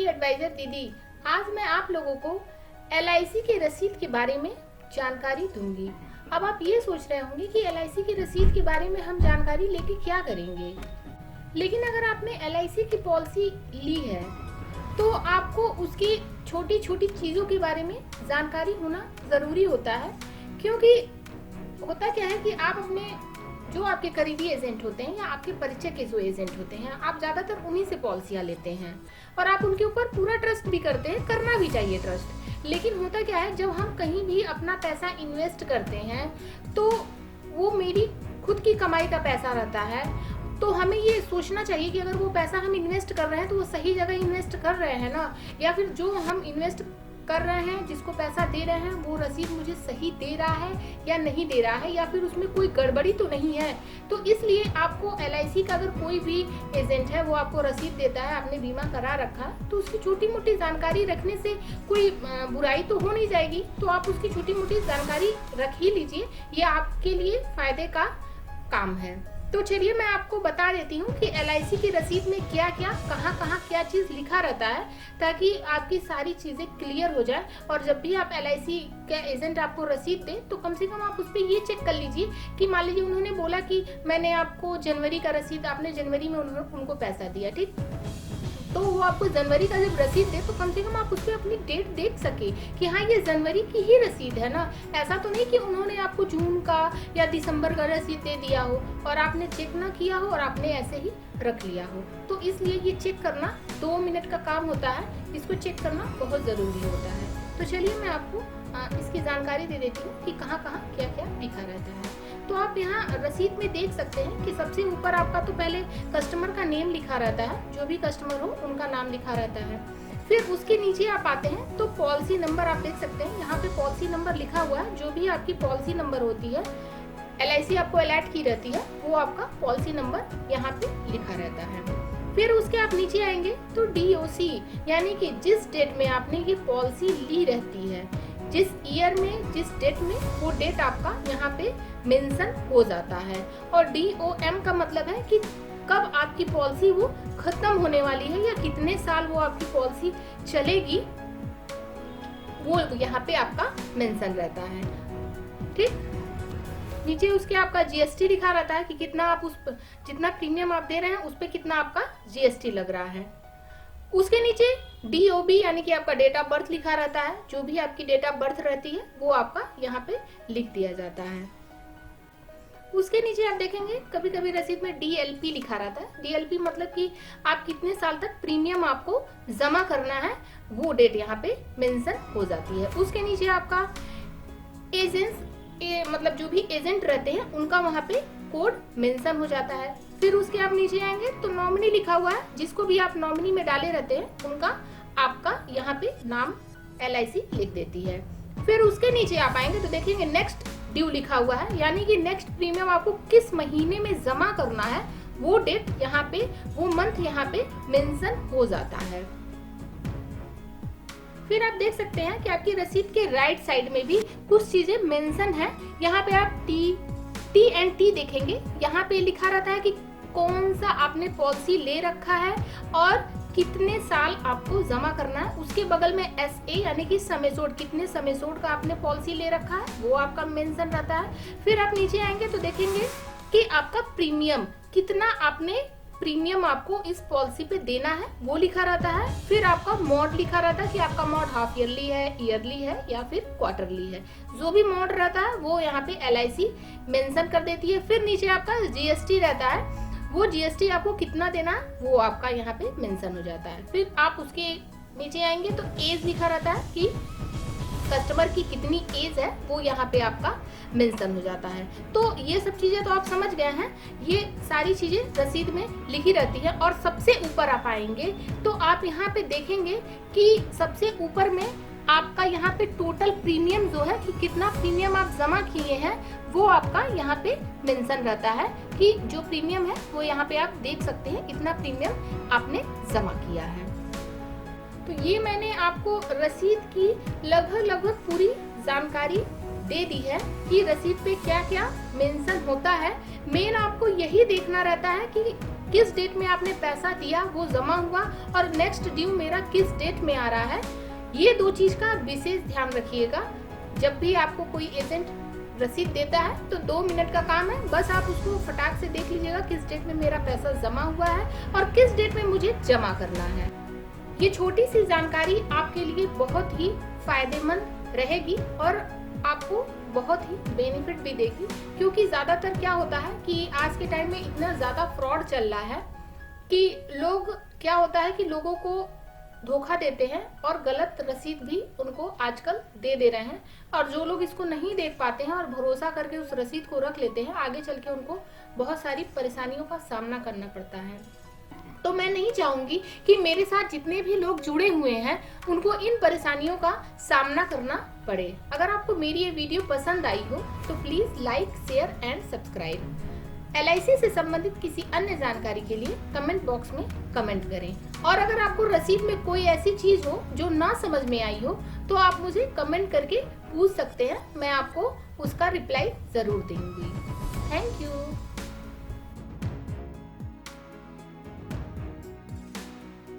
आपकी एडवाइजर दीदी। आज मैं आप लोगों को LIC की रसीद के बारे में जानकारी दूंगी। अब आप ये सोच रहे होंगे कि LIC की रसीद के बारे में हम जानकारी लेके क्या करेंगे, लेकिन अगर आपने LIC की पॉलिसी ली है तो आपको उसकी छोटी छोटी चीज़ों के बारे में जानकारी होना ज़रूरी होता है। क्योंकि होता क्या है कि आप अपने जो आपके करीबी एजेंट होते हैं या आपके परिचय के जो एजेंट होते हैं, आप ज़्यादातर उन्हीं से पॉलिसियाँ लेते हैं और आप उनके ऊपर पूरा ट्रस्ट भी करते हैं, करना भी चाहिए ट्रस्ट। लेकिन होता क्या है, जब हम कहीं भी अपना पैसा इन्वेस्ट करते हैं तो वो मेरी खुद की कमाई का पैसा रहता है, तो हमें ये सोचना चाहिए कि अगर वो पैसा हम इन्वेस्ट कर रहे हैं तो वो सही जगह इन्वेस्ट कर रहे हैं ना, या फिर जो हम इन्वेस्ट कर रहे हैं, जिसको पैसा दे रहे हैं, वो रसीद मुझे सही दे रहा है या नहीं दे रहा है, या फिर उसमें कोई गड़बड़ी तो नहीं है। तो इसलिए आपको LIC का अगर कोई भी एजेंट है वो आपको रसीद देता है, आपने बीमा करा रखा, तो उसकी छोटी मोटी जानकारी रखने से कोई बुराई तो हो नहीं जाएगी। तो आप उसकी छोटी मोटी जानकारी रख ही लीजिए, ये आपके लिए फायदे का काम है। तो चलिए मैं आपको बता देती हूँ कि LIC की रसीद में क्या क्या, कहाँ कहाँ क्या चीज़ लिखा रहता है, ताकि आपकी सारी चीज़ें क्लियर हो जाए। और जब भी आप LIC का एजेंट आपको रसीद दे तो कम से कम आप उस पर ये चेक कर लीजिए कि मान लीजिए उन्होंने बोला कि मैंने आपको जनवरी का रसीद, आपने जनवरी में उनको पैसा दिया, ठीक, तो वो आपको जनवरी का जब रसीद दे तो कम से कम आप उस पर अपनी डेट देख सके कि हाँ ये जनवरी की ही रसीद है ना। ऐसा तो नहीं कि उन्होंने आपको जून का या दिसंबर का रसीद दे दिया हो और आपने चेक ना किया हो और आपने ऐसे ही रख लिया हो। तो इसलिए ये चेक करना 2 मिनट का काम होता है, इसको चेक करना बहुत ज़रूरी होता है। तो चलिए मैं आपको इसकी जानकारी दे देती हूँ कि कहाँ कहाँ क्या क्या लिखा रहता है। तो आप यहाँ रसीद में देख सकते हैं कि सबसे ऊपर आपका तो पहले कस्टमर का नेम लिखा रहता है, जो भी कस्टमर हो उनका नाम लिखा रहता है। फिर उसके नीचे आप आते हैं तो पॉलिसी नंबर आप देख सकते हैं, यहाँ पे पॉलिसी नंबर लिखा हुआ है। जो भी आपकी पॉलिसी नंबर होती है, LIC आपको अलर्ट की रहती है, वो आपका पॉलिसी नंबर यहाँ पे लिखा रहता है। फिर उसके आप नीचे आएंगे तो DOC, यानी कि जिस डेट में आपने ये पॉलिसी ली रहती है, जिस ईयर में, जिस डेट में, वो डेट आपका यहाँ पे मेंशन हो जाता है। और DOM का मतलब है कि कब आपकी पॉलिसी वो खत्म होने वाली है या कितने साल वो आपकी पॉलिसी चलेगी, वो यहाँ पे आपका मेंशन रहता है, ठीक। नीचे उसके आपका GST लिखा रहता है कि कितना आप जितना प्रीमियम आप दे रहे हैं उस पे कितना आपका GST लग रहा है। उसके नीचे DOB यानी कि आपका डेट ऑफ बर्थ लिखा रहता है, जो भी आपकी डेट ऑफ बर्थ रहती है वो आपका यहाँ पे लिख दिया जाता है। उसके नीचे आप देखेंगे कभी कभी रसीद में DLP लिखा रहता है। DLP मतलब कि आप कितने साल तक प्रीमियम आपको जमा करना है, वो डेट यहाँ पे मेंशन हो जाती है। उसके नीचे आपका एजेंट्स मतलब जो भी एजेंट रहते हैं उनका वहाँ पे कोड मेंशन हो जाता है। फिर उसके आप नीचे आएंगे तो नॉमिनी लिखा हुआ है, जिसको भी आप नॉमिनी में डाले रहते हैं उनका आपका यहाँ पे नाम LIC लिख देती है। फिर उसके नीचे आप आएंगे तो देखेंगे नेक्स्ट ड्यू लिखा हुआ है, यानी कि नेक्स्ट प्रीमियम आपको किस महीने में जमा करना है, वो डेट यहाँ पे, वो मंथ यहाँ पे मेंशन हो जाता है। फिर आप देख सकते हैं कि आपकी रसीद के राइट साइड में भी कुछ चीजें मेंशन है। यहाँ पे आप T&T देखेंगे, यहाँ पे लिखा रहता है कि कौन सा आपने पॉलिसी ले रखा है और कितने साल आपको जमा करना है। उसके बगल में SA यानी कि समेसोड, कितने समेसोड का आपने पॉलिसी ले रखा है, वो आपका मेंशन रहता है। फिर आप नीचे आएंगे तो देखेंगे कि आपका प्रीमियम, कितना आपने प्रीमियम आपको इस पॉलिसी पे देना है, वो लिखा रहता है। फिर आपका मोड लिखा रहता है कि आपका मोड हाफ ईयरली है, ईयरली है या फिर क्वार्टरली है। जो भी मोड रहता है वो यहाँ पे LIC मेंशन कर देती है। फिर नीचे आपका GST रहता है, वो GST आपको कितना देना है वो आपका यहाँ पे मेंशन हो जाता है। फिर आप उसके नीचे आएंगे तो एज लिखा रहता है कि कस्टमर की कितनी एज है, वो यहाँ पे आपका मेंशन हो जाता है। तो ये सब चीजें तो आप समझ गए हैं, ये सारी चीजें रसीद में लिखी रहती है। और सबसे ऊपर आप आएंगे तो आप यहाँ पे देखेंगे कि सबसे ऊपर में आपका यहाँ पे टोटल प्रीमियम जो है कि कितना प्रीमियम आप जमा किए हैं, वो आपका यहाँ पे मेंशन रहता है कि जो प्रीमियम है वो यहाँ पे आप देख सकते हैं, इतना प्रीमियम आपने जमा किया है। तो ये मैंने आपको रसीद की लगभग पूरी जानकारी दे दी है कि रसीद पे क्या क्या मेंशन होता है। मेन आपको यही देखना रहता है कि किस डेट में आपने पैसा दिया, वो जमा हुआ, और नेक्स्ट ड्यू मेरा किस डेट में आ रहा है, ये 2 चीज का विशेष ध्यान रखिएगा। जब भी आपको कोई एजेंट रसीद देता है तो 2 मिनट का काम है, बस आप उसको फटाक से देख लीजिएगा किस डेट में मेरा पैसा जमा हुआ है और किस डेट में मुझे जमा करना है। ये छोटी सी जानकारी आपके लिए बहुत ही फायदेमंद रहेगी और आपको बहुत ही बेनिफिट भी देगी, क्योंकि ज्यादातर क्या होता है कि आज के टाइम में इतना ज्यादा फ्रॉड चल रहा है कि लोगों को धोखा देते हैं और गलत रसीद भी उनको आजकल दे रहे हैं, और जो लोग इसको नहीं देख पाते हैं और भरोसा करके उस रसीद को रख लेते हैं, आगे चल के उनको बहुत सारी परेशानियों का सामना करना पड़ता है। तो मैं नहीं चाहूंगी कि मेरे साथ जितने भी लोग जुड़े हुए हैं उनको इन परेशानियों का सामना करना पड़े। अगर आपको मेरी ये वीडियो पसंद आई हो तो please like, share and subscribe. LIC से संबंधित किसी अन्य जानकारी के लिए कमेंट बॉक्स में कमेंट करें, और अगर आपको रसीद में कोई ऐसी चीज हो जो ना समझ में आई हो तो आप मुझे कमेंट करके पूछ सकते हैं, मैं आपको उसका रिप्लाई जरूर दूंगी। Thank you.